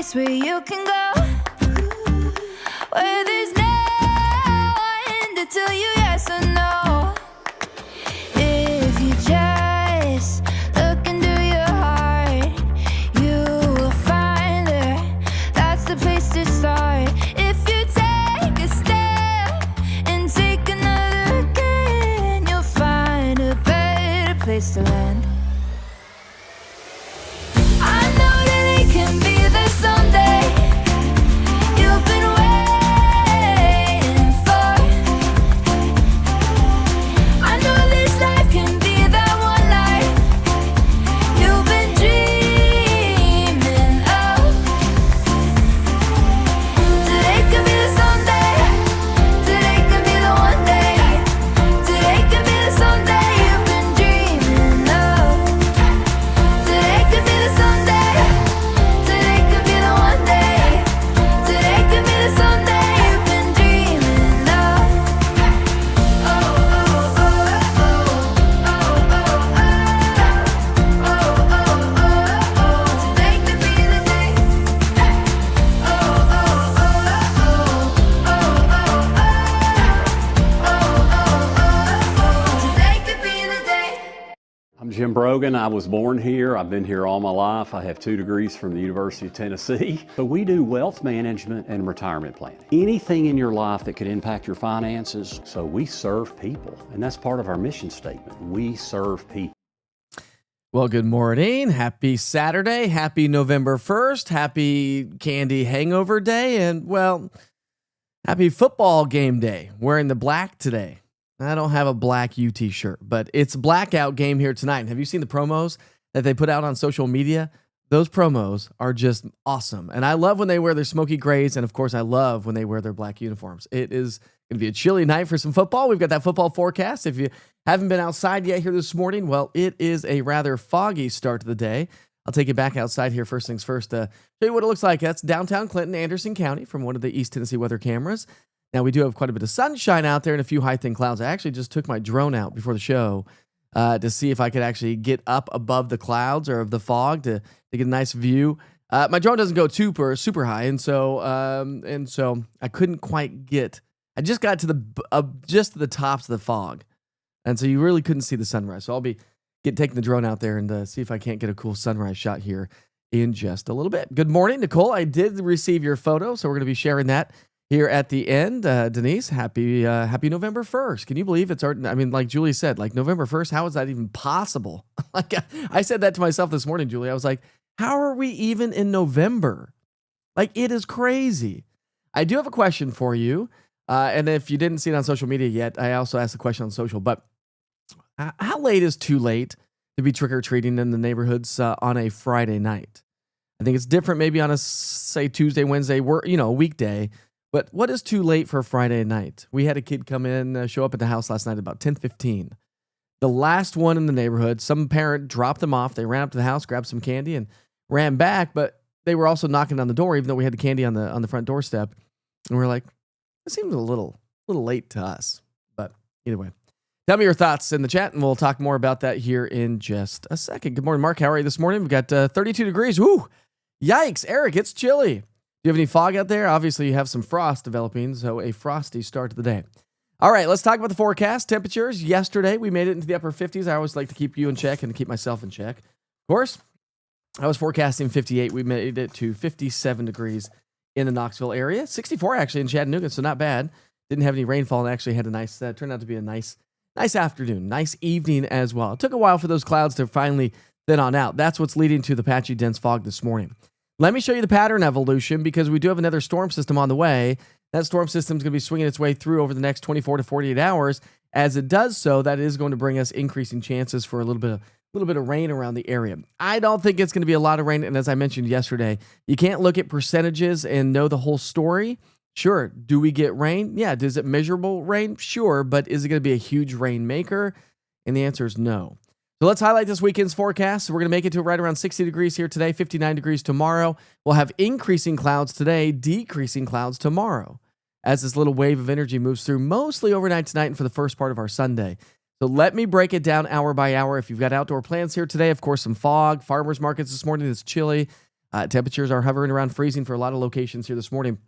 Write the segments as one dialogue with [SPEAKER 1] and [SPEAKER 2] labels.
[SPEAKER 1] place where you can go, where there's no one to tell you yes or no. If you just look into your heart, you will find there. That's the place to start. If you take a step and take another again, you'll find a better place to land. I know that it can be there someday. You've been waiting for. I know this life can be that one life you've been dreaming of. Today could be the someday. Today could be the one day. Today could be the someday you've been dreaming of. Today could be the someday. Today could be the one day. Today could be the someday you've been dreaming of. Oh, oh, oh, oh, oh, oh, oh, oh, oh. Today could be the day. Oh, oh, oh, oh, oh, oh, oh. Today could be the day.
[SPEAKER 2] I'm Jim Brogan. I was born here. I've been here all my life. I have 2 degrees from the University of Tennessee. So we do wealth management and retirement planning. Anything in your life that could impact your finances. So we serve people. And that's part of our mission statement. We serve people.
[SPEAKER 3] Well, good morning. Happy Saturday. Happy November 1st. Happy candy hangover day. And, well, happy football game day. Wearing the black today. I don't have a black UT shirt, but it's blackout game here tonight. And have you seen the promos that they put out on social media? Those promos are just awesome. And I love when they wear their smoky grays. And, of course, I love when they wear their black uniforms. It is going to be a chilly night for some football. We've got that football forecast. If you haven't been outside yet here this morning, well, it is a rather foggy start to the day. I'll take you back outside here first things first to show you what it looks like. That's downtown Clinton, Anderson County from one of the East Tennessee weather cameras. Now, we do have quite a bit of sunshine out there and a few high thin clouds. I actually just took my drone out before the show to see if I could actually get up above the clouds or the fog to get a nice view. My drone doesn't go super high, and so I couldn't quite get. I just got to the tops of the fog, and so you really couldn't see the sunrise. So I'll be taking the drone out there and see if I can't get a cool sunrise shot here in just a little bit. Good morning, Nicole. I did receive your photo, so we're going to be sharing that here at the end. Denise, happy November 1st. Can you believe it's I mean, like Julie said, like November 1st, how is that even possible? Like I said that to myself this morning, Julie. I was like, how are we even in November? Like, it is crazy. I do have a question for you. And if you didn't see it on social media yet, I also asked the question on social, but how late is too late to be trick-or-treating in the neighborhoods on a Friday night? I think it's different maybe on a, say, Tuesday, Wednesday, a weekday. But what is too late for a Friday night? We had a kid come in, show up at the house last night at about 10:15. The last one in the neighborhood, some parent dropped them off. They ran up to the house, grabbed some candy, and ran back. But they were also knocking on the door, even though we had the candy on the front doorstep. And we're like, it seems a little late to us. But either way, tell me your thoughts in the chat, and we'll talk more about that here in just a second. Good morning, Mark. How are you this morning? We've got 32 degrees. Woo! Yikes, Eric, it's chilly. Do you have any fog out there? Obviously, you have some frost developing, so a frosty start to the day. All right, let's talk about the forecast. Temperatures. Yesterday, we made it into the upper 50s. I always like to keep you in check and to keep myself in check. Of course, I was forecasting 58. We made it to 57 degrees in the Knoxville area. 64 actually in Chattanooga, so not bad. Didn't have any rainfall and actually had a nice, turned out to be a nice afternoon, nice evening as well. It took a while for those clouds to finally thin on out. That's what's leading to the patchy, dense fog this morning. Let me show you the pattern evolution because we do have another storm system on the way. That storm system is going to be swinging its way through over the next 24 to 48 hours. As it does so, that is going to bring us increasing chances for a little bit of rain around the area. I don't think it's going to be a lot of rain. And as I mentioned yesterday, you can't look at percentages and know the whole story. Sure. Do we get rain? Yeah. Does it measurable rain? Sure. But is it going to be a huge rain maker? And the answer is no. So let's highlight this weekend's forecast. So we're going to make it to right around 60 degrees here today, 59 degrees tomorrow. We'll have increasing clouds today, decreasing clouds tomorrow as this little wave of energy moves through mostly overnight tonight and for the first part of our Sunday. So let me break it down hour by hour. If you've got outdoor plans here today, of course, some fog, farmers markets this morning, it's chilly. Temperatures are hovering around freezing for a lot of locations here this morning.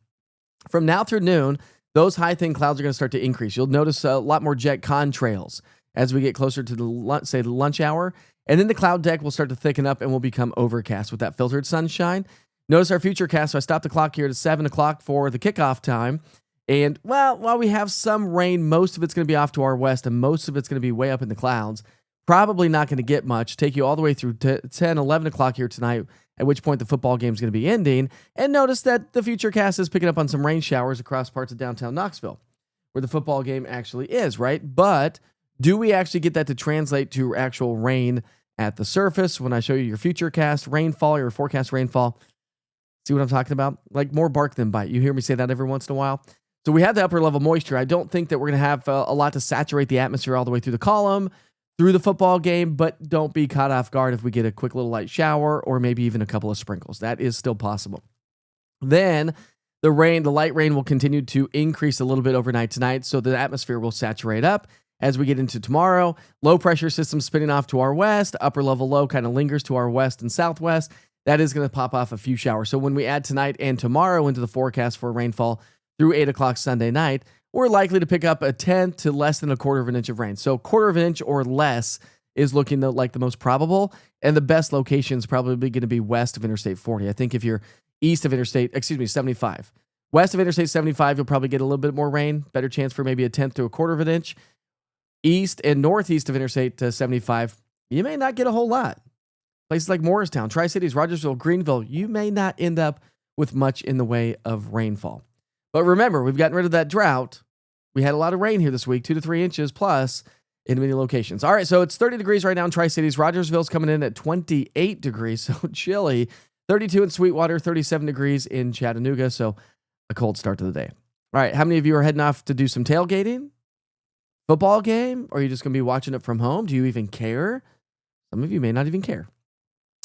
[SPEAKER 3] From now through noon, those high thin clouds are going to start to increase. You'll notice a lot more jet contrails as we get closer to the lunch hour. And then the cloud deck will start to thicken up and will become overcast with that filtered sunshine. Notice our future cast. So I stopped the clock here at 7 o'clock for the kickoff time. And well, while we have some rain, most of it's going to be off to our west and most of it's going to be way up in the clouds. Probably not going to get much. Take you all the way through 10, 11 o'clock here tonight, at which point the football game is going to be ending. And notice that the future cast is picking up on some rain showers across parts of downtown Knoxville, where the football game actually is, right? But do we actually get that to translate to actual rain at the surface? When I show you your future cast rainfall, your forecast rainfall, see what I'm talking about? Like more bark than bite. You hear me say that every once in a while? So we have the upper level moisture. I don't think that we're going to have a lot to saturate the atmosphere all the way through the column, through the football game, but don't be caught off guard if we get a quick little light shower or maybe even a couple of sprinkles. That is still possible. Then the light rain will continue to increase a little bit overnight tonight, so the atmosphere will saturate up as we get into tomorrow. Low pressure system spinning off to our west, upper level low kind of lingers to our west and southwest. That is going to pop off a few showers. So when we add tonight and tomorrow into the forecast for rainfall through 8 o'clock Sunday night, we're likely to pick up a tenth to less than a quarter of an inch of rain. So quarter of an inch or less is looking like the most probable, and the best location is probably going to be west of Interstate 40. I think if you're east of 75. West of Interstate 75, you'll probably get a little bit more rain, better chance for maybe a tenth to a quarter of an inch. East and northeast of Interstate 75, you may not get a whole lot. Places like Morristown, Tri-Cities, Rogersville, Greenville, you may not end up with much in the way of rainfall. But remember, we've gotten rid of that drought. We had a lot of rain here this week, 2 to 3 inches plus in many locations. All right, so it's 30 degrees right now in Tri-Cities. Rogersville's coming in at 28 degrees, so chilly. 32 in Sweetwater, 37 degrees in Chattanooga, so a cold start to the day. All right, how many of you are heading off to do some tailgating? Football game? Or are you just going to be watching it from home? Do you even care? Some of you may not even care.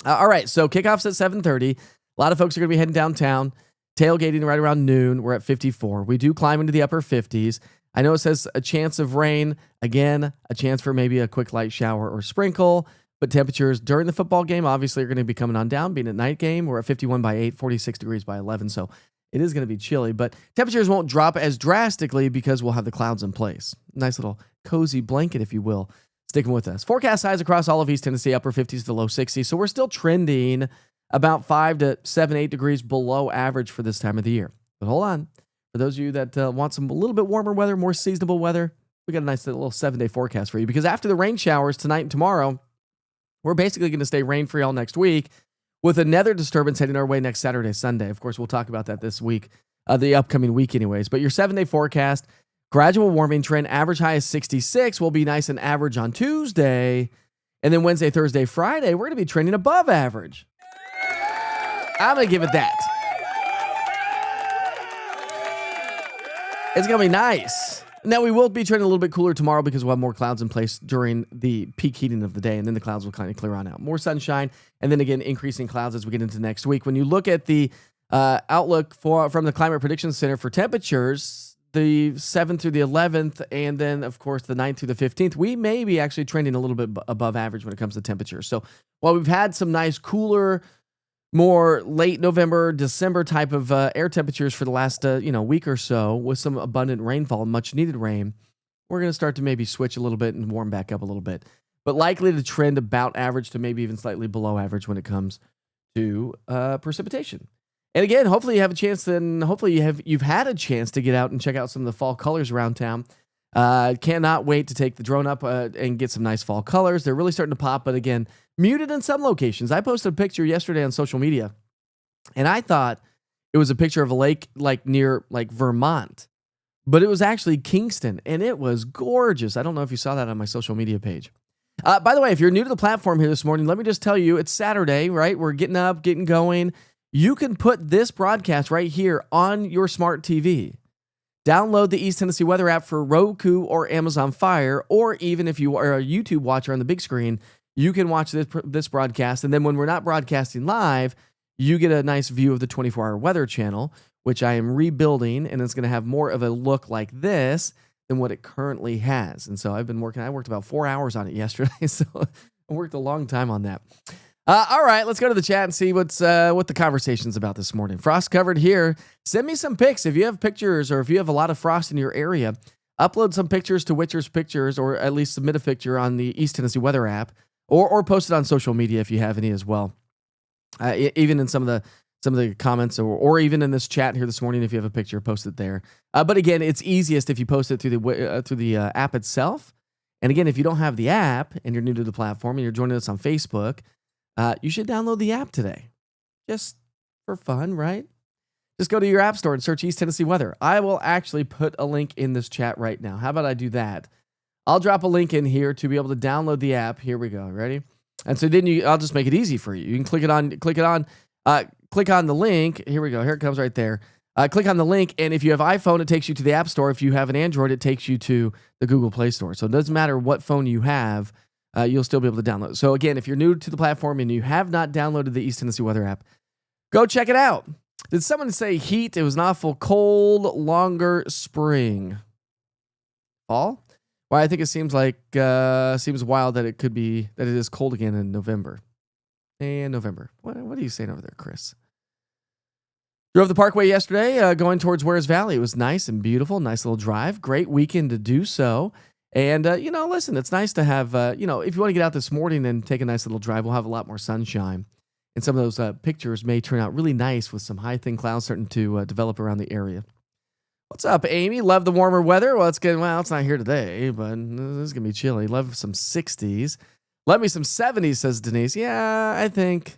[SPEAKER 3] All right, so kickoff's at 7:30. A lot of folks are going to be heading downtown. Tailgating right around noon. We're at 54. We do climb into the upper 50s. I know it says a chance of rain. Again, a chance for maybe a quick light shower or sprinkle. But temperatures during the football game obviously are going to be coming on down. Being a night game, we're at 51 by 8, 46 degrees by 11. So it is going to be chilly. But temperatures won't drop as drastically because we'll have the clouds in place. Nice little cozy blanket, if you will, sticking with us. Forecast highs across all of East Tennessee, upper 50s to low 60s. So we're still trending about 5 to 7, 8 degrees below average for this time of the year. But hold on. For those of you that want some a little bit warmer weather, more seasonable weather, we got a nice little 7-day forecast for you. Because after the rain showers tonight and tomorrow, we're basically going to stay rain-free all next week with another disturbance heading our way next Saturday, Sunday. Of course, we'll talk about that this week, the upcoming week anyways. But your 7-day forecast, gradual warming trend, average high is 66, will be nice and average on Tuesday. And then Wednesday, Thursday, Friday, we're going to be trending above average. I'm going to give it that. It's going to be nice. Now, we will be trending a little bit cooler tomorrow because we'll have more clouds in place during the peak heating of the day, and then the clouds will kind of clear on out. More sunshine, and then again, increasing clouds as we get into next week. When you look at the outlook from the Climate Prediction Center for temperatures, the 7th through the 11th, and then, of course, the 9th through the 15th, we may be actually trending a little bit above average when it comes to temperature. So while we've had some nice cooler, more late November, December type of air temperatures for the last week or so with some abundant rainfall, much needed rain, we're going to start to maybe switch a little bit and warm back up a little bit. But likely to trend about average to maybe even slightly below average when it comes to precipitation. And again, hopefully you have a chance, and hopefully you've had a chance to get out and check out some of the fall colors around town. Cannot wait to take the drone up and get some nice fall colors. They're really starting to pop, but again, muted in some locations. I posted a picture yesterday on social media, and I thought it was a picture of a lake near Vermont, but it was actually Kingston, and it was gorgeous. I don't know if you saw that on my social media page. By the way, if you're new to the platform here this morning, let me just tell you, it's Saturday, right? We're getting up, getting going. You can put this broadcast right here on your smart TV. Download the East Tennessee Weather app for Roku or Amazon Fire, or even if you are a YouTube watcher on the big screen, you can watch this broadcast. And then when we're not broadcasting live, you get a nice view of the 24-hour weather channel, which I am rebuilding, and it's going to have more of a look like this than what it currently has. And so I worked about 4 hours on it yesterday, so I worked a long time on that. All right, let's go to the chat and see what the conversation's about this morning. Frost covered here. Send me some pics if you have pictures or if you have a lot of frost in your area. Upload some pictures to Witcher's Pictures, or at least submit a picture on the East Tennessee Weather app, or post it on social media if you have any as well. Even in some of the comments, or even in this chat here this morning, if you have a picture, post it there. But again, it's easiest if you post it through the app itself. And again, if you don't have the app and you're new to the platform and you're joining us on Facebook, you should download the app today, just for fun, right? Just go to your app store and search East Tennessee Weather. I will actually put a link in this chat right now. How about I do that? I'll drop a link in here to be able to download the app. Here we go. Ready? And so then I'll just make it easy for you. You can click on the link. Here we go. Here it comes right there. Click on the link, and if you have iPhone, it takes you to the App Store. If you have an Android, it takes you to the Google Play Store. So it doesn't matter what phone you have, you'll still be able to download. So again, if you're new to the platform and you have not downloaded the East Tennessee Weather app, go check it out. Did someone say heat? It was an awful cold, longer spring. Fall? Well, I think it seems wild that it is cold again in November. What are you saying over there, Chris? Drove the Parkway yesterday, going towards Wares Valley. It was nice and beautiful. Nice little drive. Great weekend to do so. And, listen, it's nice to have, if you want to get out this morning and take a nice little drive, we'll have a lot more sunshine. And some of those pictures may turn out really nice with some high, thin clouds starting to develop around the area. What's up, Amy? Love the warmer weather. Well, it's not here today, but it's going to be chilly. Love some 60s. Love me some 70s, says Denise. Yeah, I think,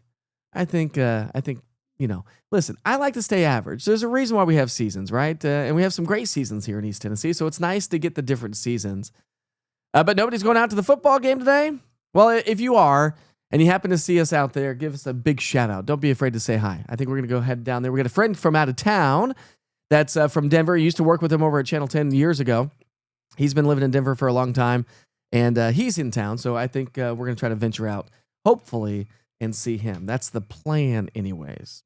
[SPEAKER 3] listen, I like to stay average. There's a reason why we have seasons, right? And we have some great seasons here in East Tennessee, so it's nice to get the different seasons. But nobody's going out to the football game today? Well, if you are, and you happen to see us out there, give us a big shout out. Don't be afraid to say hi. I think we're going to go head down there. We got a friend from out of town that's from Denver. I used to work with him over at Channel 10 years ago. He's been living in Denver for a long time, and he's in town, so I think we're going to try to venture out, hopefully, and see him. That's the plan anyways.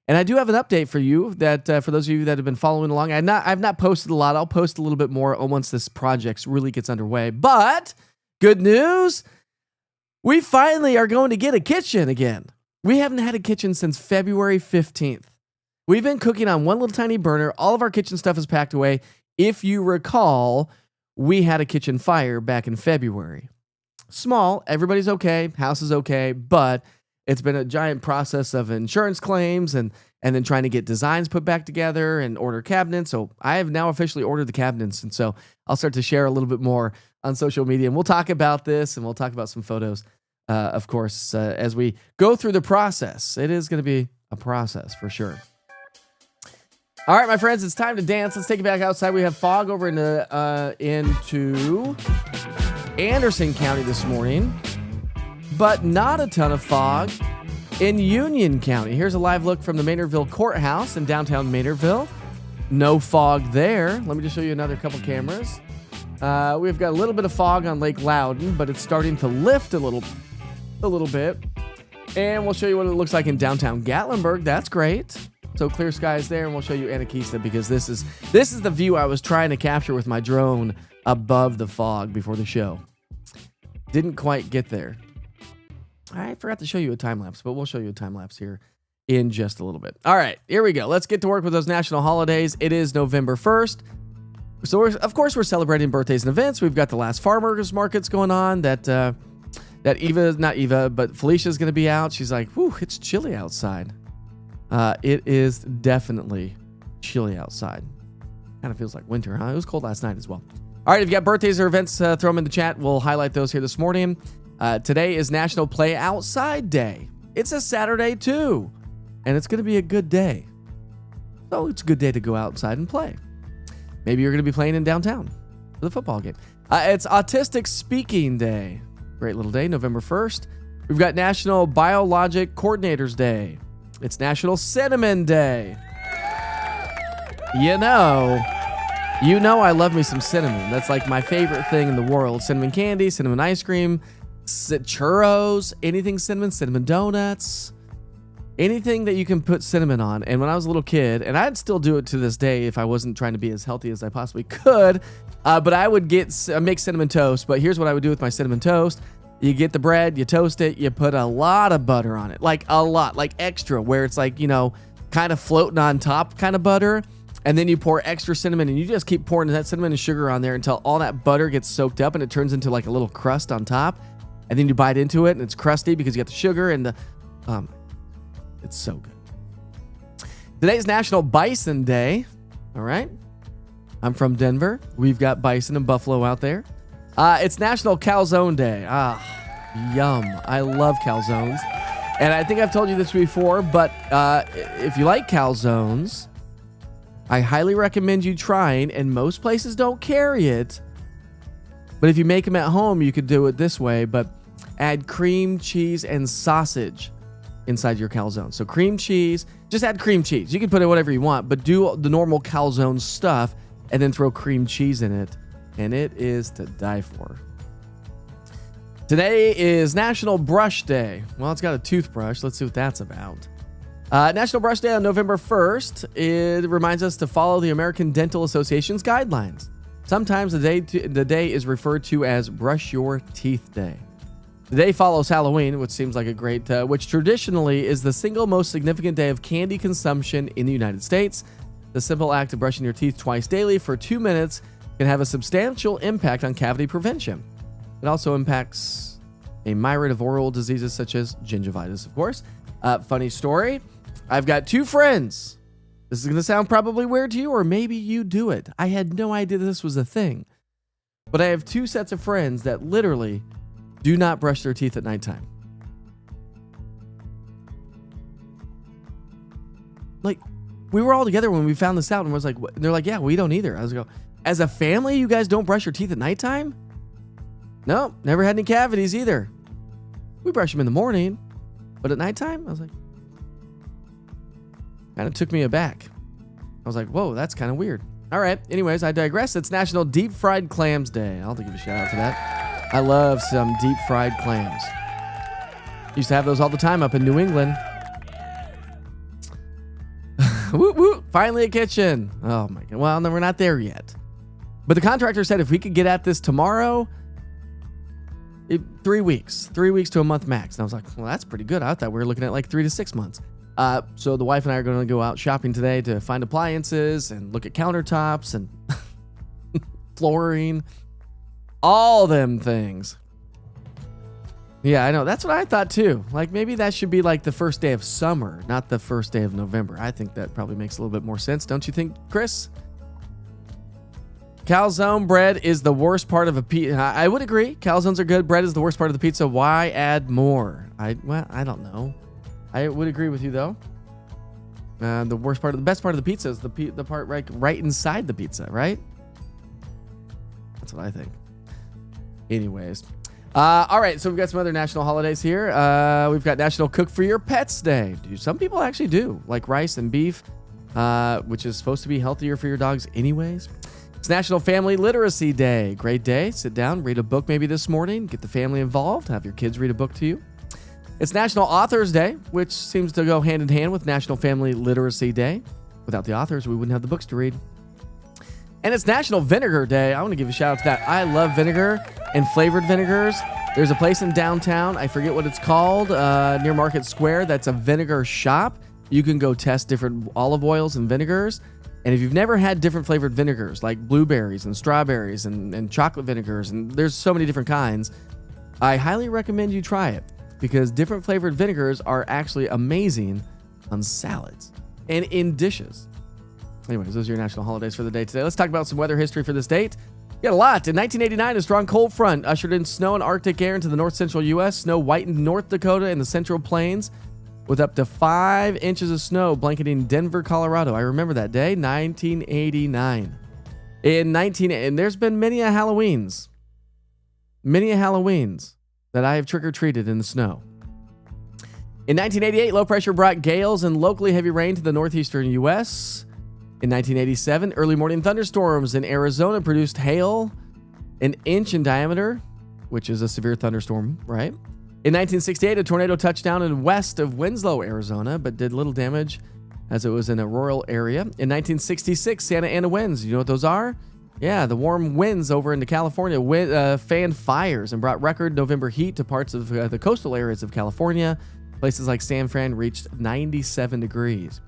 [SPEAKER 3] And I do have an update for you that for those of you that have been following along, I've not posted a lot. I'll post a little bit more once this project really gets underway. But good news, we finally are going to get a kitchen again. We haven't had a kitchen since February 15th. We've been cooking on one little tiny burner. All of our kitchen stuff is packed away. If you recall, we had a kitchen fire back in February. Small, everybody's okay, house is okay, but it's been a giant process of insurance claims and then trying to get designs put back together and order cabinets. So I have now officially ordered the cabinets. And so I'll start to share a little bit more on social media. And we'll talk about this and we'll talk about some photos, of course, as we go through the process. It is going to be a process for sure. All right, my friends, it's time to dance. Let's take it back outside. We have fog over into Anderson County this morning, but not a ton of fog in Union County. Here's a live look from the Maynardville Courthouse in downtown Maynardville. No fog there. Let me just show you another couple cameras. We've got a little bit of fog on Lake Loudon, but it's starting to lift a little bit. And we'll show you what it looks like in downtown Gatlinburg. That's great. So clear skies there, and we'll show you Anakeesta because this is the view I was trying to capture with my drone above the fog before the show. Didn't quite get there. I forgot to show you a time lapse, but we'll show you a time lapse here in just a little bit. All right, here we go. Let's get to work with those national holidays. It is November 1st. So of course we're celebrating birthdays and events. We've got the last farmers markets going on that Felicia's going to be out. She's like, whew, it's chilly outside. It is definitely chilly outside. Kind of feels like winter, huh? It was cold last night as well. All right, if you got birthdays or events, throw them in the chat. We'll highlight those here this morning. Today is National Play Outside Day. It's a Saturday too, and it's going to be a good day. So it's a good day to go outside and play. Maybe you're going to be playing in downtown for the football game. It's Autistic Speaking Day. Great little day, November 1st. We've got National Biologic Coordinators Day. It's National Cinnamon Day. You know I love me some cinnamon. That's like my favorite thing in the world. Cinnamon candy, cinnamon ice cream, churros, anything cinnamon, cinnamon donuts, anything that you can put cinnamon on. And when I was a little kid, and I'd still do it to this day if I wasn't trying to be as healthy as I possibly could, but I would make cinnamon toast. But here's what I would do with my cinnamon toast. You get the bread, you toast it, you put a lot of butter on it, like a lot, like extra, where it's like, kind of floating on top kind of butter. And then you pour extra cinnamon, and you just keep pouring that cinnamon and sugar on there until all that butter gets soaked up and it turns into like a little crust on top. And then you bite into it and it's crusty because you got the sugar and it's so good. Today's National Bison Day. All right. I'm from Denver. We've got bison and buffalo out there. It's National Calzone Day. Yum. I love calzones. And I think I've told you this before, but if you like calzones, I highly recommend you trying, and most places don't carry it. But if you make them at home, you could do it this way, but add cream, cheese, and sausage inside your calzone. So cream cheese, just add cream cheese. You can put in whatever you want, but do the normal calzone stuff and then throw cream cheese in it, and it is to die for. Today is National Brush Day. Well, it's got a toothbrush. Let's see what that's about. National Brush Day on November 1st. It reminds us to follow the American Dental Association's guidelines. Sometimes the day is referred to as Brush Your Teeth Day. The day follows Halloween, which seems like a great, which traditionally is the single most significant day of candy consumption in the United States. The simple act of brushing your teeth twice daily for 2 minutes can have a substantial impact on cavity prevention. It also impacts a myriad of oral diseases such as gingivitis, of course. Funny story. I've got two friends. This is going to sound probably weird to you, or maybe you do it. I had no idea this was a thing. But I have two sets of friends that literally do not brush their teeth at nighttime. Like, we were all together when we found this out, and was like, what? They're like, yeah, we don't either. I was like, as a family, you guys don't brush your teeth at nighttime? No, never had any cavities either. We brush them in the morning, but at nighttime, I was like, kind of took me aback. I was like, whoa, that's kind of weird. All right. Anyways, I digress. It's National Deep Fried Clams Day. I'll give a shout out to that. I love some deep fried clams. Used to have those all the time up in New England. Woo woo. Finally a kitchen. Oh my God. Well, no, we're not there yet. But the contractor said if we could get at this tomorrow, 3 weeks. 3 weeks to a month max. And I was like, well, that's pretty good. I thought we were looking at like 3 to 6 months. So the wife and I are going to go out shopping today to find appliances and look at countertops and flooring, all them things. Yeah, I know. That's what I thought too. Like maybe that should be like the first day of summer, not the first day of November. I think that probably makes a little bit more sense. Don't you think, Chris? Calzone bread is the worst part of a pizza. I would agree. Calzones are good. Bread is the worst part of the pizza. Why add more? I don't know. I would agree with you though. The best part of the pizza is the part right inside the pizza, right? That's what I think. Anyways. All right, so we've got some other national holidays here. We've got National Cook for Your Pets Day. Some people actually do, like rice and beef, which is supposed to be healthier for your dogs anyways. It's National Family Literacy Day. Great day. Sit down, read a book maybe this morning, get the family involved, have your kids read a book to you. It's National Authors Day, which seems to go hand in hand with National Family Literacy Day. Without the authors, we wouldn't have the books to read. And it's National Vinegar Day. I want to give a shout out to that. I love vinegar and flavored vinegars. There's a place in downtown, I forget what it's called, near Market Square, that's a vinegar shop. You can go test different olive oils and vinegars. And if you've never had different flavored vinegars, like blueberries and strawberries and chocolate vinegars, and there's so many different kinds, I highly recommend you try it. Because different flavored vinegars are actually amazing on salads and in dishes. Anyways, those are your national holidays for the day today. Let's talk about some weather history for this date. We got a lot. In 1989, a strong cold front ushered in snow and Arctic air into the north central U.S. Snow whitened North Dakota and the Central Plains with up to 5 inches of snow blanketing Denver, Colorado. I remember that day, 1989. And there's been many a Halloweens that I have trick-or-treated in the snow. In 1988, low pressure brought gales and locally heavy rain to the northeastern U.S. In 1987, early morning thunderstorms in Arizona produced hail 1 inch in diameter, which is a severe thunderstorm, right? In 1968, a tornado touched down in west of Winslow, Arizona, but did little damage as it was in a rural area. In 1966, Santa Ana winds. You know what those are? Yeah, the warm winds over into California fanned fires and brought record November heat to parts of the coastal areas of California. Places like San Fran reached 97 degrees.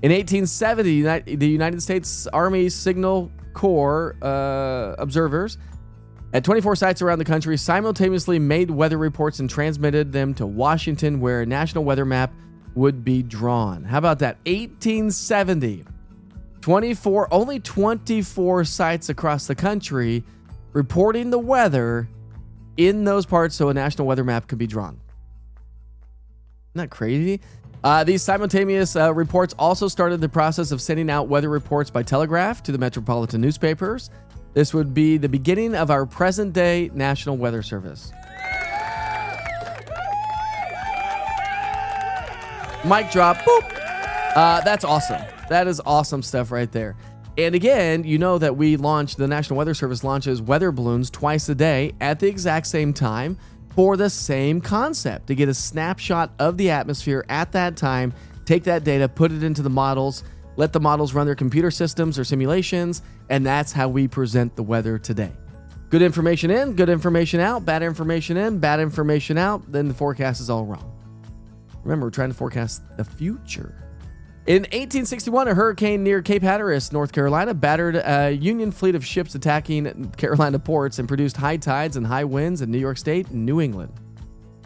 [SPEAKER 3] In 1870, the United States Army Signal Corps observers at 24 sites around the country simultaneously made weather reports and transmitted them to Washington, where a national weather map would be drawn. How about that? 1870. Only 24 sites across the country reporting the weather in those parts so a national weather map could be drawn. Isn't that crazy? These simultaneous reports also started the process of sending out weather reports by telegraph to the metropolitan newspapers. This would be the beginning of our present-day National Weather Service. Mic drop. Boop. That's awesome. That is awesome stuff right there. And again, you know that the National Weather Service launches weather balloons twice a day at the exact same time for the same concept, to get a snapshot of the atmosphere at that time, take that data, put it into the models, let the models run their computer systems or simulations, and that's how we present the weather today. Good information in, good information out, bad information in, bad information out, then the forecast is all wrong. Remember, we're trying to forecast the future. In 1861, a hurricane near Cape Hatteras, North Carolina, battered a Union fleet of ships attacking Carolina ports and produced high tides and high winds in New York State and New England.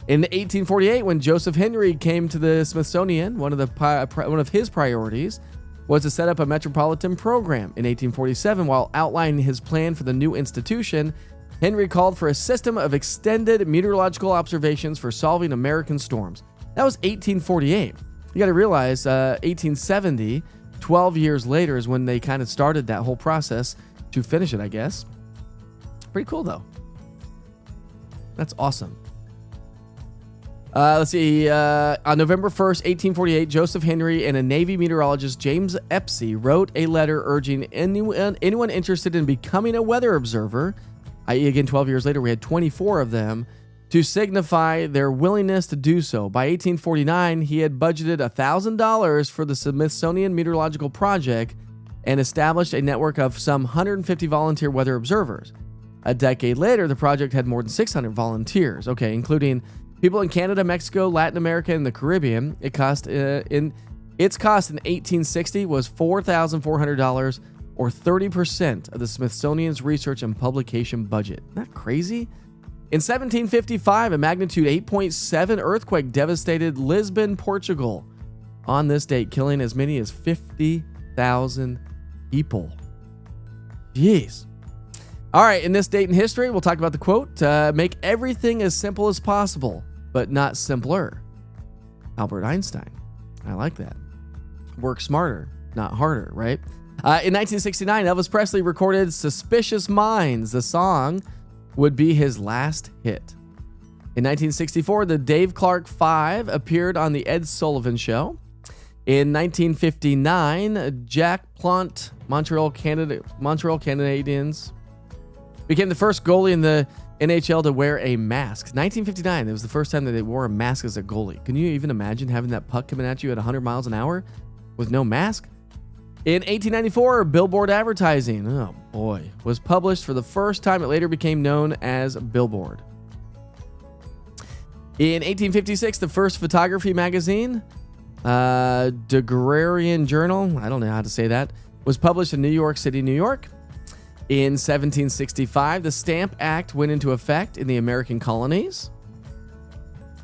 [SPEAKER 3] In 1848, when Joseph Henry came to the Smithsonian, one of his priorities was to set up a metropolitan program. In 1847, while outlining his plan for the new institution, Henry called for a system of extended meteorological observations for solving American storms. That was 1848. You got to realize 1870, 12 years later, is when they kind of started that whole process to finish it, I guess. Pretty cool, though. That's awesome. Let's see. On November 1st, 1848, Joseph Henry and a Navy meteorologist, James Epsy, wrote a letter urging anyone interested in becoming a weather observer, i.e., again, 12 years later, we had 24 of them, to signify their willingness to do so. By 1849, he had budgeted $1,000 for the Smithsonian Meteorological Project and established a network of some 150 volunteer weather observers. A decade later, the project had more than 600 volunteers, including people in Canada, Mexico, Latin America, and the Caribbean. Its cost in 1860 was $4,400, or 30% of the Smithsonian's research and publication budget. Isn't that crazy? In 1755, a magnitude 8.7 earthquake devastated Lisbon, Portugal. On this date, killing as many as 50,000 people. Jeez. All right, in this date in history, we'll talk about the quote, make everything as simple as possible, but not simpler. Albert Einstein. I like that. Work smarter, not harder, right? In 1969, Elvis Presley recorded Suspicious Minds. The song would be his last hit. In 1964, the Dave Clark Five appeared on The Ed Sullivan Show. In 1959, Jack Plante, Montreal Canadiens, became the first goalie in the NHL to wear a mask. 1959, it was the first time that they wore a mask as a goalie. Can you even imagine having that puck coming at you at 100 miles an hour with no mask? In 1894, Billboard Advertising, was published for the first time. It later became known as Billboard. In 1856, the first photography magazine, Daguerrean Journal, I don't know how to say that, was published in New York City, New York. In 1765, the Stamp Act went into effect in the American colonies.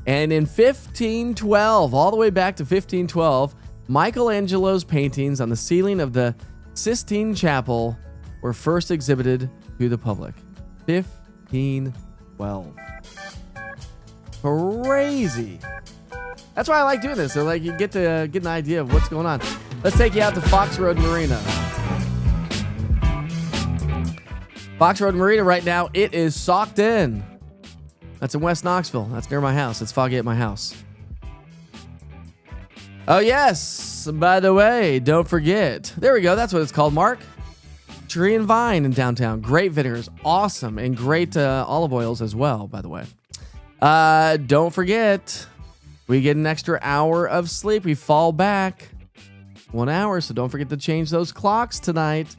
[SPEAKER 3] And in 1512, all the way back to 1512, Michelangelo's paintings on the ceiling of the Sistine Chapel were first exhibited to the public. 1512. Crazy. That's why I like doing this. So you get to get an idea of what's going on. Let's take you out to Fox Road Marina. Fox Road Marina right now, it is socked in. That's in West Knoxville. That's near my house. It's foggy at my house. Oh, yes. By the way, don't forget. There we go. That's what it's called, Mark. Tree and Vine in downtown. Great vinegars. Awesome. And great olive oils as well, by the way. Don't forget, we get an extra hour of sleep. We fall back 1 hour, so don't forget to change those clocks tonight.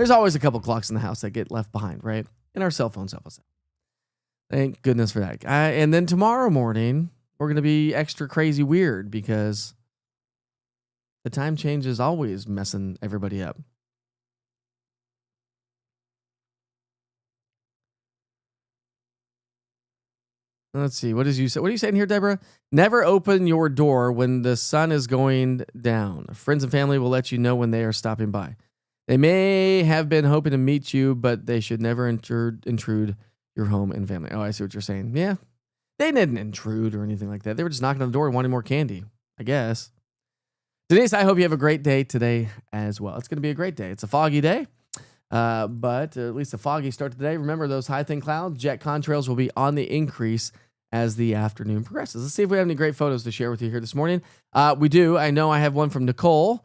[SPEAKER 3] There's always a couple clocks in the house that get left behind, right? And our cell phones help us out. Thank goodness for that. And then tomorrow morning, we're going to be extra crazy weird because the time change is always messing everybody up. Let's see. What are you saying here, Deborah? Never open your door when the sun is going down. Friends and family will let you know when they are stopping by. They may have been hoping to meet you, but they should never intrude your home and family. Oh, I see what you're saying. Yeah. They didn't intrude or anything like that. They were just knocking on the door and wanting more candy, I guess. Denise, I hope you have a great day today as well. It's going to be a great day. It's a foggy day, but at least a foggy start to the day. Remember those high thin clouds? Jet contrails will be on the increase as the afternoon progresses. Let's see if we have any great photos to share with you here this morning. We do. I know I have one from Nicole.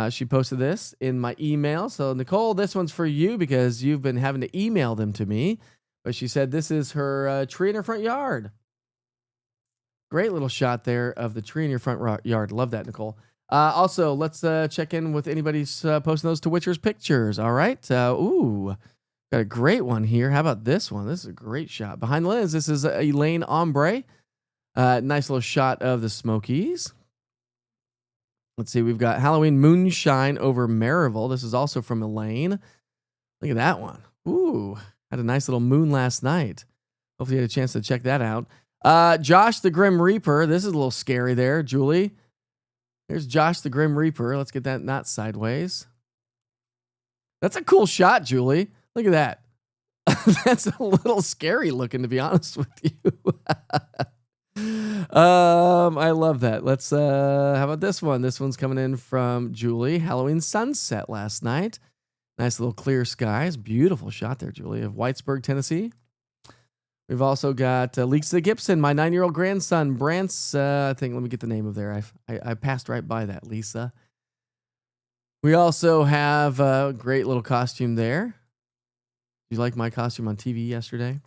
[SPEAKER 3] She posted this in my email. So, Nicole, this one's for you because you've been having to email them to me. But she said this is her tree in her front yard. Great little shot there of the tree in your front yard. Love that, Nicole. Also, let's check in with anybody's posting those to Witcher's pictures. All right. Got a great one here. How about this one? This is a great shot. Behind the lens, this is Elaine Ombre. Nice little shot of the Smokies. Let's see. We've got Halloween Moonshine over Maryville. This is also from Elaine. Look at that one. Ooh, had a nice little moon last night. Hopefully you had a chance to check that out. Josh the Grim Reaper. This is a little scary there, Julie. There's Josh the Grim Reaper. Let's get that not sideways. That's a cool shot, Julie. Look at that. That's a little scary looking, to be honest with you. I love that. Let's how about this one? This one's coming in from Julie. Halloween sunset last night. Nice little clear skies. Beautiful shot there, Julie, of Whitesburg, Tennessee. We've also got Lisa Gibson, my 9-year-old grandson, Brant's. I think, let me get the name of there. I passed right by that, Lisa. We also have a great little costume there. You like my costume on TV yesterday?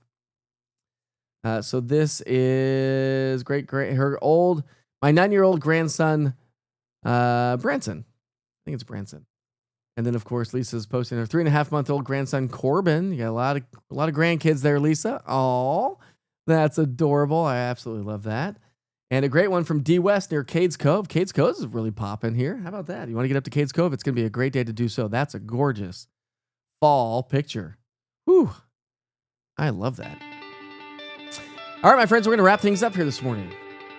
[SPEAKER 3] So this is my 9-year-old grandson, Branson. I think it's Branson. And then, of course, Lisa's posting her 3.5-month-old grandson, Corbin. You got a lot of grandkids there, Lisa. Aw, that's adorable. I absolutely love that. And a great one from D West near Cades Cove. Cades Cove is really popping here. How about that? You want to get up to Cades Cove? It's going to be a great day to do so. That's a gorgeous fall picture. Whew. I love that. All right, my friends, we're going to wrap things up here this morning.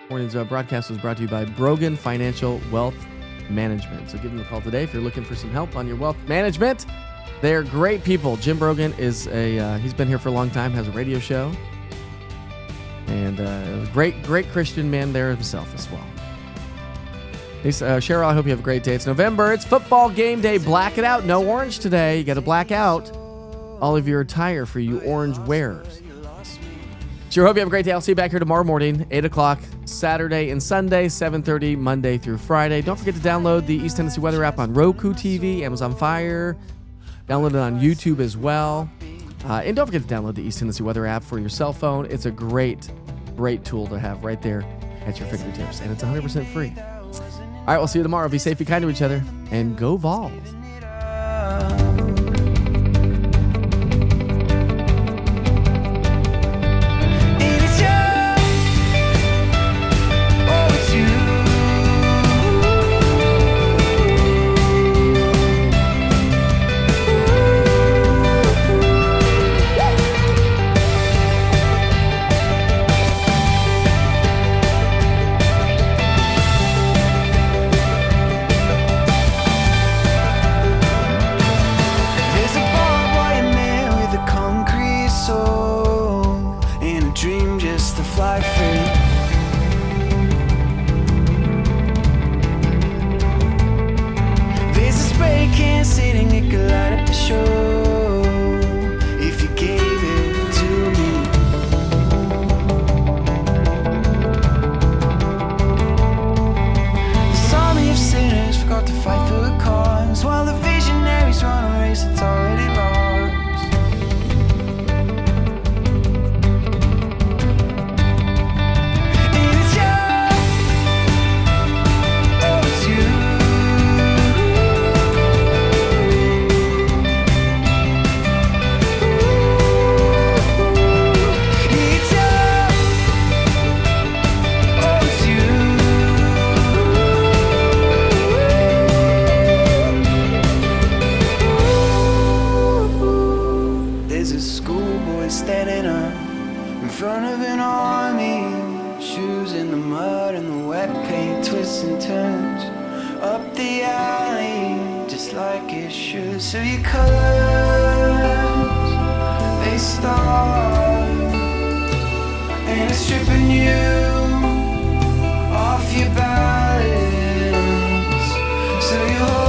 [SPEAKER 3] Morning's broadcast was brought to you by Brogan Financial Wealth Management. So give them a call today if you're looking for some help on your wealth management. They're great people. Jim Brogan is he's been here for a long time, has a radio show, and a great Christian man there himself as well. Cheryl, I hope you have a great day. It's November. It's football game day. Black it out. No orange today. You got to black out all of your attire for you orange wearers. Sure hope you have a great day. I'll see you back here tomorrow morning, 8 o'clock, Saturday and Sunday, 7:30, Monday through Friday. Don't forget to download the East Tennessee Weather app on Roku TV, Amazon Fire. Download it on YouTube as well. And don't forget to download the East Tennessee Weather app for your cell phone. It's a great tool to have right there at your fingertips, and it's 100% free. All right, we'll see you tomorrow. Be safe, be kind to each other, and go Vols.
[SPEAKER 4] like it should. So your colors, they start, and it's stripping you off your balance. So you